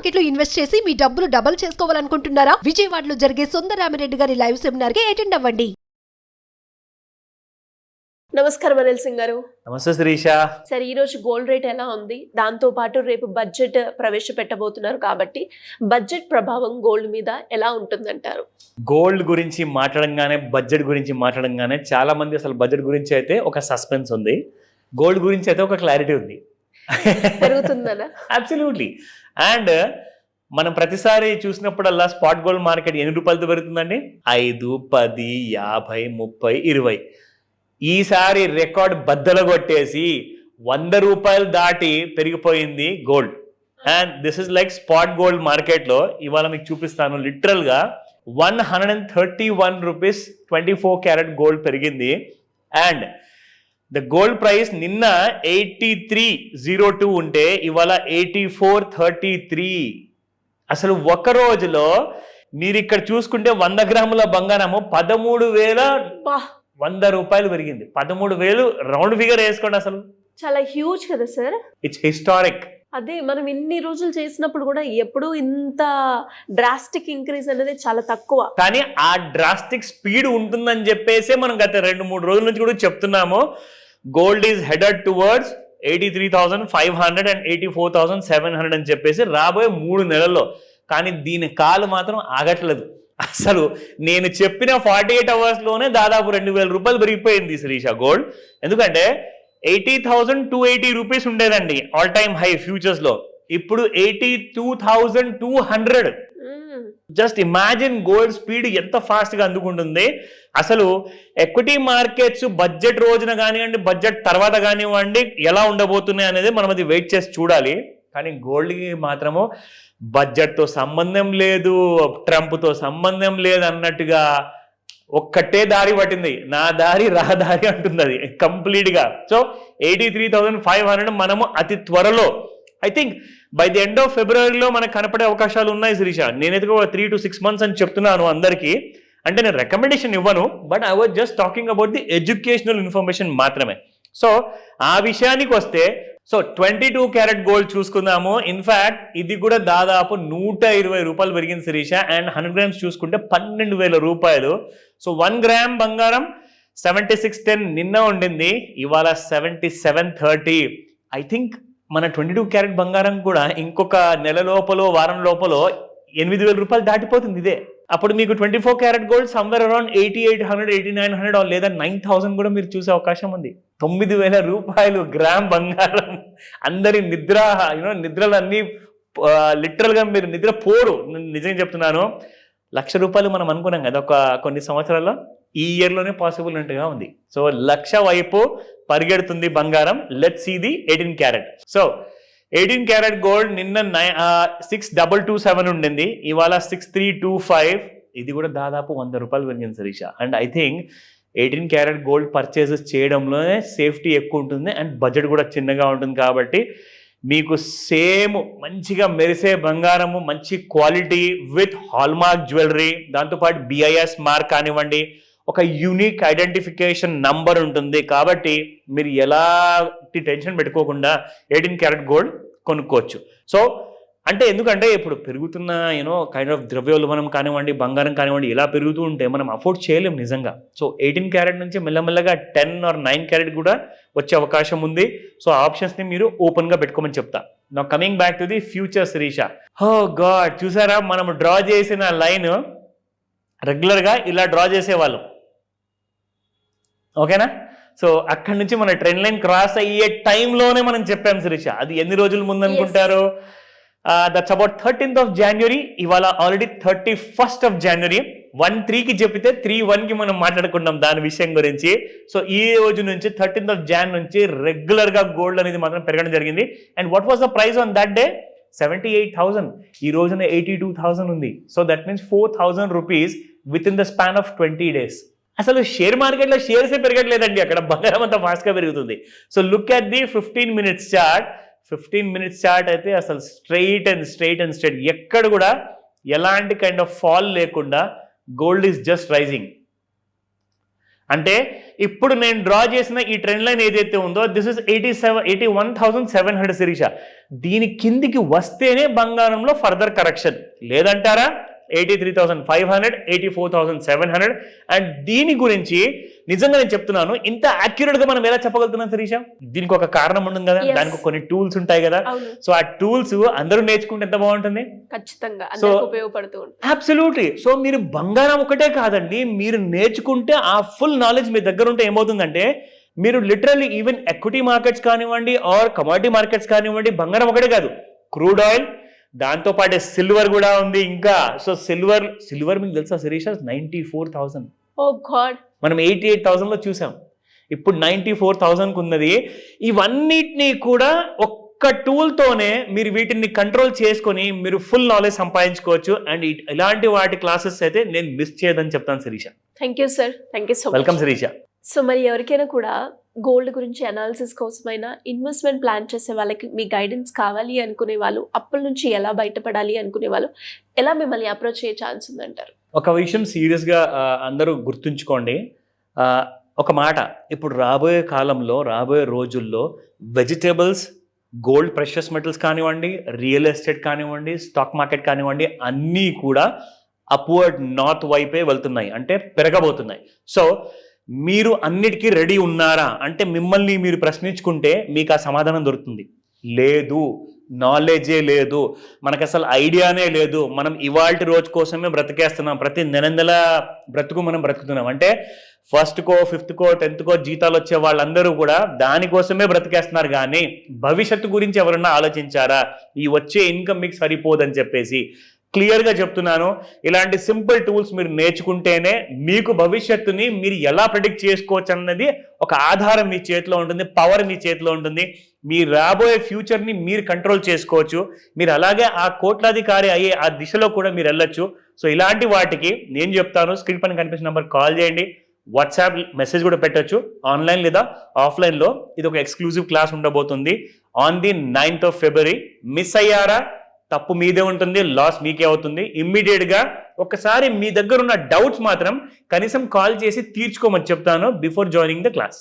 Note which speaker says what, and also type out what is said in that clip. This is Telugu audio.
Speaker 1: మార్కెట్ లో ఇన్వెస్ట్ చేసి మీ డబ్బులు డబుల్ చేసుకోవాలనుకుంటున్నారా? విజయవాడలో జరిగే సుందరరామిరెడ్డి గారి లైవ్ సెమినార్ కి అటెండ్ అవ్వండి.
Speaker 2: నమస్కారం అనిల్ సింగ్ గారు.
Speaker 3: నమస్తే శిరీష.
Speaker 2: సరే, ఈ రోజు గోల్డ్ రేట్ ఎలా ఉంది? దాంతో పాటు రేపు బడ్జెట్ ప్రవేశపెట్టబోతున్నారు కాబట్టి బడ్జెట్ ప్రభావం గోల్డ్ మీద ఎలా ఉంటుందంటారు?
Speaker 3: గోల్డ్ గురించి మాట్లాడంగానే, బడ్జెట్ గురించి మాట్లాడంగానే చాలా మంది అసలు బడ్జెట్ గురించి అయితే ఒక సస్పెన్స్ ఉంది, గోల్డ్ గురించి అయితే ఒక క్లారిటీ ఉంది.
Speaker 2: పెరుగుతుందనా?
Speaker 3: అబ్సల్యూట్లీ. అండ్ మనం ప్రతిసారి చూసినప్పుడల్లా స్పాట్ గోల్డ్ మార్కెట్ ఎన్ని రూపాయలతో పెరుగుతుందండి? 5, 10, 50, 30, 20. ఈసారి రికార్డ్ బద్దలు కొట్టేసి 100 రూపాయలు దాటి పెరిగిపోయింది gold. And this is like spot gold మార్కెట్లో ఇవాళ మీకు చూపిస్తాను. లిటరల్గా 131 రూపీస్ 24 క్యారెట్ గోల్డ్ పెరిగింది. అండ్ ద గోల్డ్ ప్రైస్ నిన్న 83.02 ఉంటే ఇవాళ 84.33. అసలు ఒక రోజులో మీరు ఇక్కడ చూసుకుంటే 100 గ్రాముల బంగారము 13,100 రూపాయలు పెరిగింది. 13,000 రౌండ్ ఫిగర్ వేసుకోండి. అసలు
Speaker 2: చాలా హ్యూజ్ కదా సార్.
Speaker 3: It's historic.
Speaker 2: అదే మనం ఇన్ని రోజులు చేసినప్పుడు కూడా ఎప్పుడు ఇంత డ్రాస్టిక్ ఇంక్రీజ్ అనేది చాలా తక్కువ.
Speaker 3: కానీ ఆ డ్రాస్టిక్ స్పీడ్ ఉంటుందని చెప్పేసి మనం గత 2-3 రోజుల నుంచి కూడా చెప్తున్నాము. Gold is headed towards 83,500 and 84,700 అని చెప్పేసి రాబోయే 3 నెలల్లో. కానీ దీని కాలు మాత్రం ఆగట్లేదు. అసలు నేను చెప్పిన 48 అవర్స్లోనే దాదాపు 2,000 రూపాయలు పెరిగిపోయింది శిరీష గోల్డ్. ఎందుకంటే 80,280 రూపీస్ ఉండేదండి ఆల్ టైమ్ హై ఫ్యూచర్స్ లో. ఇప్పుడు 82,200. జస్ట్ ఇమాజిన్ గోల్డ్ స్పీడ్ ఎంత ఫాస్ట్ గా అందుకుంటుంది. అసలు ఎక్విటీ మార్కెట్స్ బడ్జెట్ రోజున కానివ్వండి, బడ్జెట్ తర్వాత కానివ్వండి ఎలా ఉండబోతున్నాయి అనేది మనం అది వెయిట్ చేసి చూడాలి. కానీ గోల్డ్కి మాత్రము బడ్జెట్తో సంబంధం లేదు, ట్రంప్తో సంబంధం లేదు అన్నట్టుగా ఒక్కటే దారి పట్టింది. నా దారి రహదారి అంటుంది అది కంప్లీట్గా. సో 83,500 మనము అతి త్వరలో, I think by the end of ఫిబ్రవరిలో మనకు కనపడే అవకాశాలు ఉన్నాయి శిరీష. నేనైతే 3 to 6 months అని చెప్తున్నాను అందరికీ. అంటే నేను రికమెండేషన్ ఇవ్వను, but I was just talking about the educational information మాత్రమే. సో ఆ విషయానికి వస్తే, సో 22 క్యారెట్ గోల్డ్ చూసుకుందాము. ఇన్ఫ్యాక్ట్ ఇది కూడా దాదాపు 120 రూపాయలు పెరిగింది శిరీష. అండ్ 100 గ్రామ్స్ చూసుకుంటే 12,000 రూపాయలు. సో 1 గ్రామ్ బంగారం 76.10 నిన్న ఉండింది, ఇవాళ 77.30. ఐ థింక్ మన 22 క్యారెట్ బంగారం కూడా ఇంకొక నెల లోపల, వారం లోపల 8,000 రూపాయలు దాటిపోతుంది ఇదే. అప్పుడు మీకు 24 క్యారెట్ గోల్డ్ సమ్వేర్ అరౌండ్ 8,800, 8,900 లేదా 9,000 కూడా మీరు చూసే అవకాశం ఉంది. 9,000 రూపాయలు గ్రామ్ బంగారం. అందరి నిద్రలన్నీ లిటరల్గా మీరు నిద్ర పోరు. నిజంగా చెప్తున్నాను. 1,00,000 రూపాయలు మనం అనుకున్నాం కదా కొన్ని సంవత్సరాల్లో, ఈ ఇయర్లోనే పాసిబుల్ ఉన్నట్టుగా ఉంది. సో 1,00,000 వైపు పరిగెడుతుంది బంగారం. Let's see the 18 carat. So 18 carat gold నిన్న 6,227 ఉండింది, ఇవాళ 6,325. ఇది కూడా దాదాపు 100 రూపాయలు పెరిగింది Sirisha. And I think 18 carat gold purchases చేయడంలోనే సేఫ్టీ ఎక్కువ ఉంటుంది అండ్ బడ్జెట్ కూడా చిన్నగా ఉంటుంది. కాబట్టి మీకు సేమ్ మంచిగా మెరిసే బంగారము, మంచి క్వాలిటీ విత్ హాల్మార్క్ జ్యువెలరీ, దాంతోపాటు BIS మార్క్ కానివ్వండి, ఒక యూనిక్ ఐడెంటిఫికేషన్ నంబర్ ఉంటుంది. కాబట్టి మీరు ఎలాంటి టెన్షన్ పెట్టుకోకుండా 18 క్యారెట్ గోల్డ్ కొనుక్కోవచ్చు. సో అంటే ఎందుకంటే ఇప్పుడు పెరుగుతున్న కైండ్ ఆఫ్ ద్రవ్యోల్బణం కానివ్వండి, బంగారం కానివ్వండి, ఇలా పెరుగుతూ ఉంటే మనం అఫోర్డ్ చేయలేం నిజంగా. సో 18 క్యారెట్ నుంచి మెల్లమెల్లగా 10 or 9 క్యారెట్ కూడా వచ్చే అవకాశం ఉంది. సో ఆప్షన్స్ని మీరు ఓపెన్గా పెట్టుకోమని చెప్తా. నా coming back to the future Shirisha. Oh God, చూసారా మనం డ్రా చేసిన లైన్ రెగ్యులర్గా ఇలా డ్రా చేసేవాళ్ళం, ఓకేనా? సో అక్కడి నుంచి మన ట్రెండ్ లైన్ క్రాస్ అయ్యే టైంలోనే మనం చెప్పాం శిరీష. అది ఎన్ని రోజుల ముందు అనుకుంటారు? That's about 13th of January. ఇవాళ ఆల్రెడీ 31st of January. 1-3కి చెప్పితే 3-1కి మనం మాట్లాడుకున్నాం దాని విషయం గురించి. సో ఈ రోజు నుంచి 13th of Jan నుంచి రెగ్యులర్గా గోల్డ్ అనేది మాత్రం పెరగడం జరిగింది. And what was the price on that day? 78,000. ఈ రోజున 82,000 ఉంది. So that means 4,000 rupees with in the span of 20 days. అసలు షేర్ మార్కెట్లో షేర్సే పెరగట్లేదండి, అక్కడ బంగారం అంతా ఫాస్ట్గా పెరుగుతుంది. So look at the 15 minutes chart. 15 minutes chart అయితే అసలు స్ట్రైట్ అండ్ ఎక్కడ కూడా ఎలాంటి కైండ్ ఆఫ్ ఫాల్ లేకుండా గోల్డ్ ఈజ్ జస్ట్ రైజింగ్. అంటే ఇప్పుడు నేను డ్రా చేసిన ఈ ట్రెండ్ లైన్ ఏదైతే ఉందో దిస్ ఇస్ 81,700 శిరీష. దీని కిందికి వస్తేనే బంగారంలో ఫర్దర్ కరెక్షన్, లేదంటారా 83,500, 84,700. అండ్ దీని గురించి నిజంగా నేను చెప్తున్నాను, ఇంత యాక్యురేట్ గా మనం ఎలా చెప్పగలుగుతున్నాం శిరీష? దీనికి ఒక కారణం ఉంటుంది కదా,
Speaker 2: Yes.
Speaker 3: దానికి కొన్ని టూల్స్ ఉంటాయి కదా.
Speaker 2: అవును,
Speaker 3: సో ఆ టూల్స్ అందరూ నేర్చుకుంటే ఎంత బాగుంటుంది.
Speaker 2: ఖచ్చితంగా అందరికి ఉపయోగపడుతూ ఉంటుంది.
Speaker 3: అబ్సల్యూట్లీ. సో మీరు బంగారం ఒకటే కాదండి, మీరు నేర్చుకుంటే ఆ ఫుల్ నాలెడ్జ్ మీ దగ్గర ఉంటే ఏమవుతుందంటే మీరు లిటరల్లీ ఈవెన్ ఎక్విటీ మార్కెట్స్ కానివ్వండి ఆర్ కమోడిటీ మార్కెట్స్ కానివ్వండి, బంగారం ఒకటే కాదు, క్రూడ్ ఆయిల్, దాంతో పాటే సిల్వర్ కూడా ఉంది ఇంకా. సో సిల్వర్ మీకు తెలుసా శిరీష 94,000.
Speaker 2: ఓ గాడ్,
Speaker 3: మనం 88,000లో చూసాం, ఇప్పుడు 94,000కు ఉన్నది. ఇవన్నిటినీ కూడా ఒక్క టూల్తోనే మీరు వీటిని కంట్రోల్ చేసుకొని మీరు ఫుల్ నాలెడ్జ్ సంపాదించుకోవచ్చు. అండ్ ఇలాంటి వాటి క్లాసెస్ అయితే నేను మిస్ చేయదని చెప్తాను Shirisha.
Speaker 2: Thank you sir, thank you so much.
Speaker 3: Welcome Shirisha.
Speaker 2: So మరి ఎవరికైనా కూడా గోల్డ్ గురించి అనాలిసిస్ కోసమైనా ఇన్వెస్ట్మెంట్ ప్లాన్ చేసే వాళ్ళకి మీ గైడెన్స్ కావాలి అనుకునే వాళ్ళు, అప్పుల నుంచి ఎలా బయటపడాలి అనుకునే వాళ్ళు ఎలా మిమ్మల్ని అప్రోచ్ అయ్యే ఛాన్స్ ఉందంటారు?
Speaker 3: ఒక విషయం సీరియస్గా అందరూ గుర్తుంచుకోండి. ఒక మాట, ఇప్పుడు రాబోయే కాలంలో రాబోయే రోజుల్లో వెజిటేబుల్స్, గోల్డ్, ప్రెషస్ మెటల్స్ కానివ్వండి, రియల్ ఎస్టేట్ కానివ్వండి, స్టాక్ మార్కెట్ కానివ్వండి, అన్నీ కూడా అప్వర్డ్ నార్త్ వైపే వెళ్తున్నాయి, అంటే పెరగబోతున్నాయి. సో మీరు అన్నిటికీ రెడీ ఉన్నారా అంటే మిమ్మల్ని మీరు ప్రశ్నించుకుంటే మీకు ఆ సమాధానం దొరుకుతుంది. లేదు, నాలెడ్జే లేదు, మనకు అసలు ఐడియానే లేదు, మనం ఇవాల్టి రోజు కోసమే బ్రతికేస్తున్నాం, ప్రతి నెల బ్రతుకు మనం బ్రతుకుతున్నాం. అంటే ఫస్ట్కో, ఫిఫ్త్కో, 10థ్కో జీతాలు వచ్చే వాళ్ళందరూ కూడా దానికోసమే బ్రతికేస్తున్నారు. కానీ భవిష్యత్తు గురించి ఎవరన్నా ఆలోచించారా? ఈ వచ్చే ఇన్కమ్ మీకు సరిపోదని చెప్పేసి క్లియర్గా చెప్తున్నాను. ఇలాంటి సింపుల్ టూల్స్ మీరు నేర్చుకుంటేనే మీకు భవిష్యత్తుని మీరు ఎలా ప్రిడిక్ట్ చేసుకోవచ్చు అన్నది ఒక ఆధారం మీ చేతిలో ఉంటుంది, పవర్ మీ చేతిలో ఉంటుంది. మీ రాబోయే ఫ్యూచర్ని మీరు కంట్రోల్ చేసుకోవచ్చు. మీరు అలాగే ఆ కోట్లాధికారి అయ్యే ఆ దిశలో కూడా మీరు వెళ్ళొచ్చు. సో ఇలాంటి వాటికి నేను చెప్తాను, స్క్రీన్ పైన కనిపించిన నెంబర్ కాల్ చేయండి, వాట్సాప్ మెసేజ్ కూడా పెట్టొచ్చు, ఆన్లైన్ లేదా ఆఫ్లైన్లో. ఇది ఒక ఎక్స్క్లూజివ్ క్లాస్ ఉండబోతుంది on the 9th of February. Miss అయ్యారా? తప్పు మీదే ఉంటుంది, లాస్ మీకే అవుతుంది. ఇమ్మీడియట్గా ఒకసారి మీ దగ్గర ఉన్న డౌట్స్ మాత్రం కనీసం కాల్ చేసి తీర్చుకోమని చెప్తాను బిఫోర్ జాయినింగ్ ద క్లాస్.